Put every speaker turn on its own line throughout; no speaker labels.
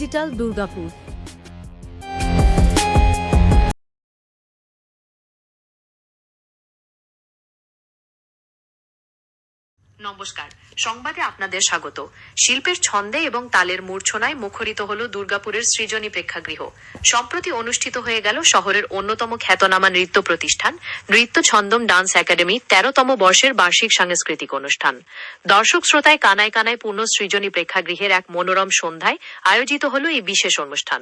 Digital Durgapur.
নমস্কার, সংবাদে আপনাদের স্বাগত। শিল্পের ছন্দে এবং তালের মূর্ছনায় মুখরিত হল দুর্গাপুরের সৃজনী প্রেক্ষাগৃহ। সম্প্রতি অনুষ্ঠিত হয়ে গেল শহরের অন্যতম খ্যাতনামা নৃত্য প্রতিষ্ঠান নৃত্য ছন্দম ডান্স একাডেমি ১৩তম বর্ষের বার্ষিক সাংস্কৃতিক অনুষ্ঠান। দর্শক শ্রোতায় কানায় কানায় পূর্ণ সৃজনী প্রেক্ষাগৃহের এক মনোরম সন্ধ্যায় আয়োজিত হল এই বিশেষ অনুষ্ঠান।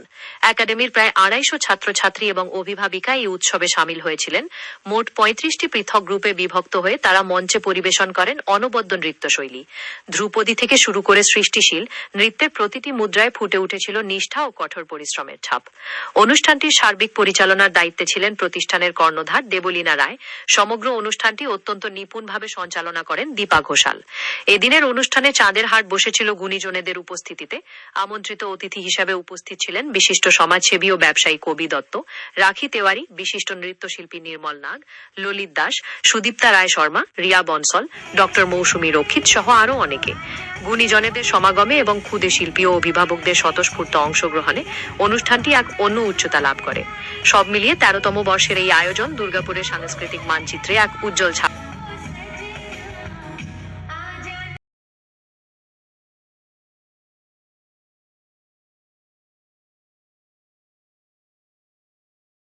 একাডেমির প্রায় ২৫০ ছাত্রছাত্রী এবং অভিভাবিকা এই উৎসবে সামিল হয়েছিলেন। মোট ৩৫টি পৃথক গ্রুপে বিভক্ত হয়ে তারা মঞ্চে পরিবেশন করেন অনবদ্য নৃত্যশৈলী। ধ্রুপদী থেকে শুরু করে সৃষ্টিশীল নৃত্যের প্রতিটি মুদ্রায় ফুটে উঠেছিল নিষ্ঠা ও কঠোর পরিশ্রমের ছাপ। অনুষ্ঠানটির সার্বিক পরিচালনার দায়িত্বে ছিলেন প্রতিষ্ঠানের কর্ণধার দেবলীনা রায়। সমগ্র অনুষ্ঠানটি অত্যন্ত নিপুণভাবে সঞ্চালনা করেন দীপা ঘোষাল। এদিনের অনুষ্ঠানে চাঁদের হাট বসেছিল গুণীজনেদের উপস্থিতিতে। আমন্ত্রিত অতিথি হিসেবে উপস্থিত ছিলেন বিশিষ্ট সমাজসেবী ও ব্যবসায়ী কবি দত্ত, রাখি তেওয়ারি, বিশিষ্ট নৃত্যশিল্পী নির্মল নাগ, ললিত দাস, সুদীপ্তা রায় শর্মা, রিয়া বনসল, ডক্টর মৌসুমী রক্ষিত সহ আরও অনেকে। গুণীজনেদের সমাগমে এবং ক্ষুদে শিল্পী ও অভিভাবকদের স্বতঃস্ফূর্ত অংশগ্রহণে অনুষ্ঠানটি এক অন্য উচ্চতা লাভ করে। সব মিলিয়ে ১৩তম বর্ষের এই আয়োজন দুর্গাপুরের সাংস্কৃতিক মানচিত্রে এক উজ্জ্বল ছাপ।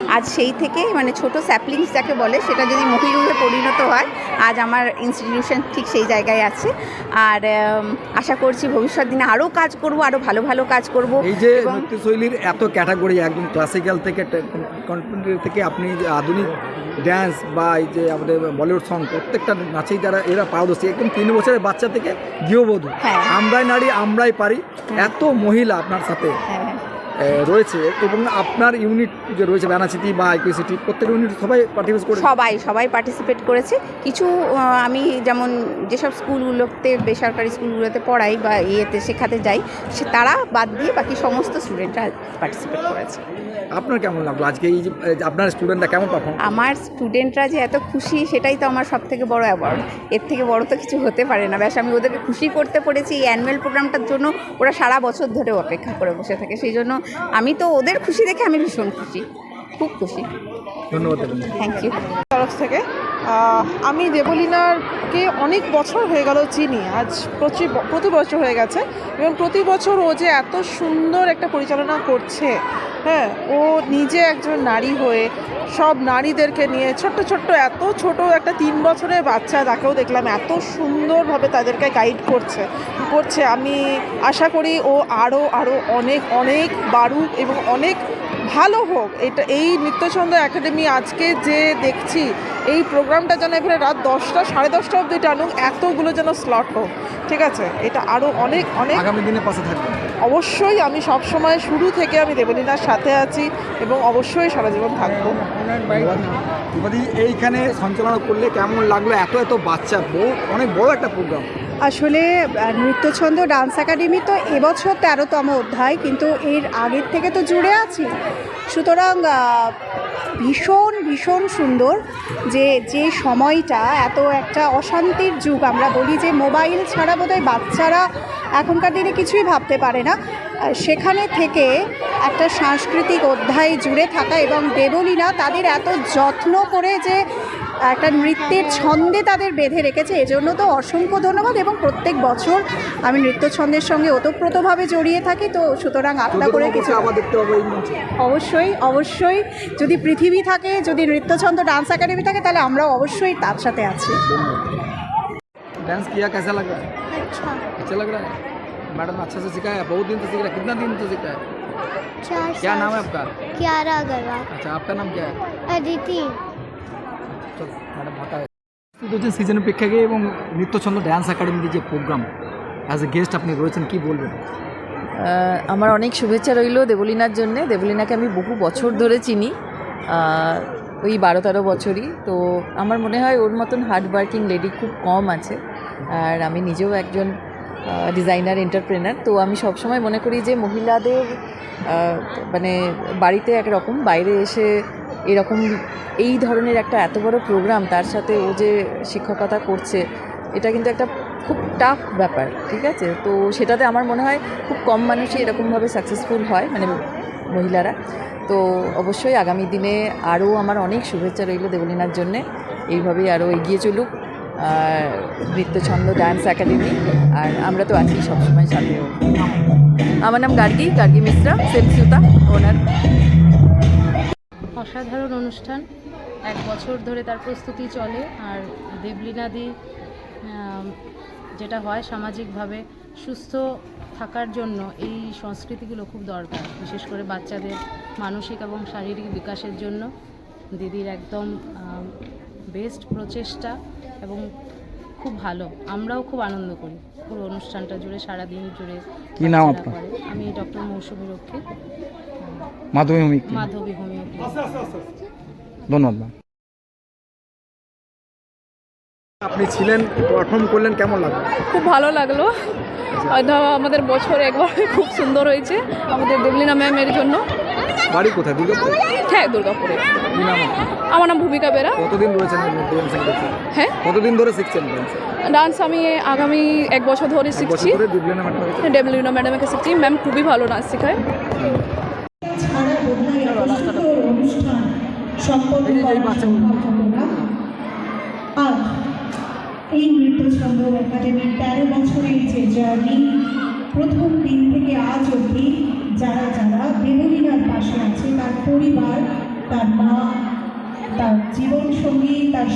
আজ সেই থেকে ছোট স্যাপলিংস যাকে বলে সেটা যদি মহিরুহে পরিণত হয়, আজ আমার ইনস্টিটিউশন ঠিক সেই জায়গায় আছে। আর আশা করছি ভবিষ্যৎ দিনে আরও কাজ করব, আরও ভালো ভালো কাজ করব।
এই যে নৃত্যশৈলীর এত ক্যাটাগরি, একদম ক্লাসিক্যাল থেকে কন্টেম্পোরারি থেকে আপনি আধুনিক ড্যান্স বা এই যে আমাদের বলিউড সং, প্রত্যেকটা নাচেই যারা এরা পারদর্শী, একদম ৩ বছরের বাচ্চা থেকে গৃহবধূ, আমরাই নারী আমরাই পারি, এত মহিলা আপনার সাথে রয়েছে। এবং আপনার ইউনিট যে রয়েছে ব্যানাচিতি বা আইকিউসিটি, প্রত্যেক ইউনিট সবাই পার্টিসিপেট করেছে। কিছু আমি যেমন যেসব স্কুলগুলোতে, বেসরকারি স্কুলগুলোতে পড়াই বা শেখাতে যাই, তারা বাদ দিয়ে বাকি সমস্ত স্টুডেন্টরা পার্টিসিপেট করেছে। আপনার কেমন লাগলো আজকে এই যে আপনার স্টুডেন্টরা কেমন পারফর্ম?
আমার স্টুডেন্টরা যে এত খুশি, সেটাই তো আমার সব থেকে বড় অ্যাওয়ার্ড। এর থেকে বড় তো কিছু হতে পারে না। ব্যাস আমি ওদেরকে খুশি করতে পেরেছি। এই অ্যানুয়াল প্রোগ্রামটার জন্য ওরা সারা বছর ধরে অপেক্ষা করে বসে থাকে। সেই জন্য আমি তো ওদের খুশি দেখে আমি ভীষণ খুশি, খুব খুশি।
ধন্যবাদ।
Thank you.
তরফ থেকে আমি দেবলীনাকে অনেক বছর হয়ে গেল চিনি, আজ প্রতি বছর হয়ে গেছে। এবং প্রতি বছর ও যে এত সুন্দর একটা পরিচালনা করছে, হ্যাঁ, ও নিজে একজন নারী হয়ে সব নারীদেরকে নিয়ে ছোট্ট এত ছোট একটা 3 বছরের বাচ্চা, তাকেও দেখলাম এত সুন্দরভাবে তাদেরকে গাইড করছে। আমি আশা করি ও আরও অনেক বাড়ুক এবং অনেক ভালো হোক। এই নৃত্যছন্দ একাডেমি আজকে যে দেখছি, এই প্রোগ্রামটা যেন এবারে রাত 10টা 10:30 অবধি টানুক, এতগুলো যেন স্লট হোক। ঠিক আছে, এটা আরও অনেক
আগামী দিনে পাশে থাকবে।
অবশ্যই আমি সবসময় শুরু থেকে আমি দেবলীনার সাথে আছি এবং অবশ্যই সারা জীবন থাকবো।
এইখানে সঞ্চালনা করলে কেমন লাগলো? এত বাচ্চা, অনেক বড় একটা প্রোগ্রাম।
আসলে নৃত্যছন্দ ডান্স একাডেমি তো এবছর 13তম অধ্যায়, কিন্তু এর আগের থেকে তো জুড়ে আছি। সুতরাং ভীষণ সুন্দর যে সময়টা, এত একটা অশান্তির যুগ, আমরা বলি যে মোবাইল ছাড়া বোধহয় বাচ্চারা এখনকার দিনে কিছুই ভাবতে পারে না, সেখানে থেকে একটা সাংস্কৃতিক অধ্যায় জুড়ে থাকা এবং দেবলীনা তাদের এত যত্ন করে যে একটা নৃত্যের ছন্দে তাদের বেঁধে রেখেছে, এজন্য তো অসংখ্য ধন্যবাদ। এবং প্রত্যেক বছর আমি নৃত্য ছন্দের সঙ্গে ওতপ্রোতভাবে জড়িয়ে থাকি, তো সুতরাং আলাদা করে কিছু অবশ্যই যদি পৃথিবী থাকে, যদি নৃত্যছন্দ ডান্স একাডেমি থাকে, তাহলে আমরাও অবশ্যই তার সাথে আছি।
डांस किया कैसा लग रहा है? अच्छा लग रहा है। मैडम अच्छा से सिखाया, बहुत दिन से सीख रहा है। कितना दिन से सीखा है?
4
क्या नाम है आपका?
कियारा अग्रवाल।
अच्छा, आपका नाम क्या है?
अदिति।
চলো ম্যাডাম ফাঁকা হয়েছে। সিজনের প্রেক্ষাগে এবং নৃত্যছন্দ ডান্স একাডেমিতে যে প্রোগ্রাম, অ্যাজ এ গেস্ট আপনি রয়েছেন, কি বলবেন?
আমার অনেক শুভেচ্ছা রইল দেবলীনার জন্যে। দেবলীনাকে আমি বহু বছর ধরে চিনি, ওই 12-13 বছরই। তো আমার মনে হয় ওর মতন হার্ড ওয়ার্কিং লেডি খুব কম আছে। আর আমি নিজেও একজন ডিজাইনার, এন্টারপ্রেনার। তো আমি সবসময় মনে করি যে মহিলাদের বাড়িতে একরকম, বাইরে এসে এরকম এই ধরনের একটা এত বড় প্রোগ্রাম, তার সাথে ও যে শিক্ষকতা করছে, এটা কিন্তু একটা খুব টাফ ব্যাপার, ঠিক আছে? তো সেটাতে আমার মনে হয় খুব কম মানুষই এরকমভাবে সাকসেসফুল হয়, মানে মহিলারা। তো অবশ্যই আগামী দিনে আরও আমার অনেক শুভেচ্ছা রইল দেবলীনার জন্যে, এইভাবেই আরও এগিয়ে চলুক আর নৃত্যছন্দ ডান্স একাডেমি, আর আমরা তো আছি সবসময় সাথে। আমার নাম গার্গী মিশ্রা, সেলসুতা ওনার।
অসাধারণ অনুষ্ঠান, 1 বছর ধরে তার প্রস্তুতি চলে। আর দেবলীনাদি যেটা হয় সামাজিকভাবে সুস্থ থাকার জন্য এই সংস্কৃতিগুলো খুব দরকার, বিশেষ করে বাচ্চাদের মানসিক এবং শারীরিক বিকাশের জন্য দিদির একদম বেস্ট প্রচেষ্টা এবং খুব ভালো। আমরাও খুব আনন্দ করি পুরো অনুষ্ঠানটা জুড়ে, সারাদিন জুড়ে।
কি নাম আপনার?
আমি ডক্টর মৌসুমী রক্ষিত,
মাধ্যমিক
মাধবী হোমিও ক্লিনিক।
ধন্যবাদ ম্যাম। আপনি ছিলেন, পারফর্ম করলেন, কেমন লাগলো?
খুব ভালো লাগলো। আমাদের বছর একবার খুব সুন্দর হয়েছে আমাদের দেবলীনা ম্যামের জন্য।
বাড়ি কোথায়? দুর্গাপুর?
হ্যাঁ, দুর্গাপুরে।
কি নাম আপনার?
আমার নাম ভূমিকা বেরা।
কতদিন রয়েছেন ড্যান্স শিখতে?
হ্যাঁ,
কতদিন ধরে শিখছেন ড্যান্স?
ডান্স আমি আগামী 1 বছর ধরে শিখছি। দেবলীনা ম্যাডামকে শিখছি। ম্যাম খুবই ভালো ডান্স শেখায়।
আর এই নৃত্যছন্দ একাডেমির 13 বছরের যে জার্নি, প্রথম দিন থেকে আজ অবধি যারা যারা দেবলীনার পাশে আছে, তার পরিবার, তার মা, তার জীবনসঙ্গী, তার